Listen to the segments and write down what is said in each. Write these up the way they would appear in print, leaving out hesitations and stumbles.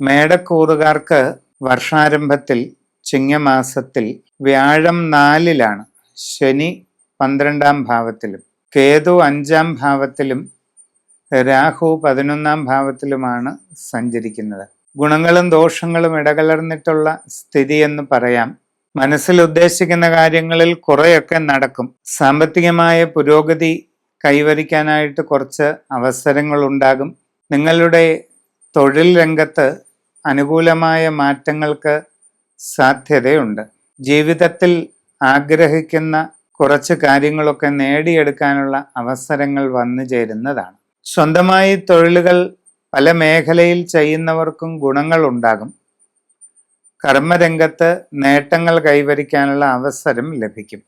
മേടക്കൂറുകാർക്ക് വർഷാരംഭത്തിൽ ചിങ്ങമാസത്തിൽ വ്യാഴം 4-ലാണ്, ശനി 12-ാം ഭാവത്തിലും കേതു 5-ാം ഭാവത്തിലും രാഹു 11-ാം ഭാവത്തിലുമാണ് സഞ്ചരിക്കുന്നത്. ഗുണങ്ങളും ദോഷങ്ങളും ഇടകലർന്നിട്ടുള്ള സ്ഥിതി എന്ന് പറയാം. മനസ്സിൽ ഉദ്ദേശിക്കുന്ന കാര്യങ്ങളിൽ കുറെയൊക്കെ നടക്കും. സാമ്പത്തികമായ പുരോഗതി കൈവരിക്കാനായിട്ട് കുറച്ച് അവസരങ്ങൾ ഉണ്ടാകും. നിങ്ങളുടെ തൊഴിൽ രംഗത്ത് അനുകൂലമായ മാറ്റങ്ങൾക്ക് സാധ്യതയുണ്ട്. ജീവിതത്തിൽ ആഗ്രഹിക്കുന്ന കുറച്ച് കാര്യങ്ങളൊക്കെ നേടിയെടുക്കാനുള്ള അവസരങ്ങൾ വന്നു ചേരുന്നതാണ്. സ്വന്തമായി തൊഴിലുകൾ പല മേഖലയിൽ ചെയ്യുന്നവർക്കും ഗുണങ്ങൾ ഉണ്ടാകും. കർമ്മരംഗത്ത് നേട്ടങ്ങൾ കൈവരിക്കാനുള്ള അവസരം ലഭിക്കും.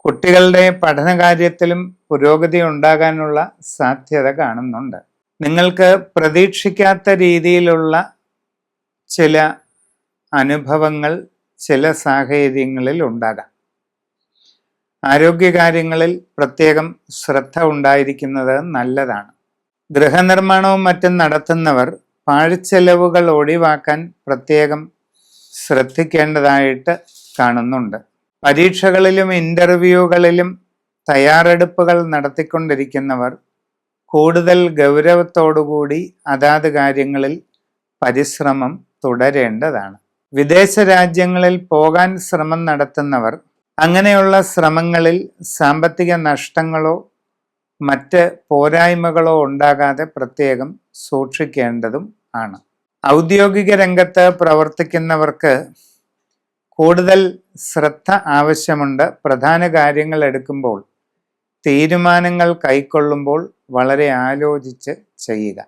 കുട്ടികളുടെ പഠനകാര്യത്തിലും പുരോഗതി ഉണ്ടാകാനുള്ള സാധ്യത കാണുന്നുണ്ട്. നിങ്ങൾക്ക് പ്രതീക്ഷിക്കാത്ത രീതിയിലുള്ള ചില അനുഭവങ്ങൾ ചില സാഹചര്യങ്ങളിൽ ഉണ്ടാകാം. ആരോഗ്യകാര്യങ്ങളിൽ പ്രത്യേകം ശ്രദ്ധ ഉണ്ടായിരിക്കുന്നത് നല്ലതാണ്. ഗൃഹനിർമ്മാണവും മറ്റും നടത്തുന്നവർ പാഴ്ചെലവുകൾ ഒഴിവാക്കാൻ പ്രത്യേകം ശ്രദ്ധിക്കേണ്ടതായിട്ട് കാണുന്നുണ്ട്. പരീക്ഷകളിലും ഇൻ്റർവ്യൂകളിലും തയ്യാറെടുപ്പുകൾ നടത്തിക്കൊണ്ടിരിക്കുന്നവർ കൂടുതൽ ഗൗരവത്തോടുകൂടി അതാത് കാര്യങ്ങളിൽ പരിശ്രമം തുടരേണ്ടതാണ്. വിദേശ രാജ്യങ്ങളിൽ പോകാൻ ശ്രമം നടത്തുന്നവർ അങ്ങനെയുള്ള ശ്രമങ്ങളിൽ സാമ്പത്തിക നഷ്ടങ്ങളോ മറ്റ് പോരായ്മകളോ ഉണ്ടാകാതെ പ്രത്യേകം സൂക്ഷിക്കേണ്ടതും ആണ്. ഔദ്യോഗിക രംഗത്ത് പ്രവർത്തിക്കുന്നവർക്ക് കൂടുതൽ ശ്രദ്ധ ആവശ്യമുണ്ട്. പ്രധാന കാര്യങ്ങൾ എടുക്കുമ്പോൾ, തീരുമാനങ്ങൾ കൈക്കൊള്ളുമ്പോൾ വളരെ ആലോചിച്ച് ചെയ്യുക.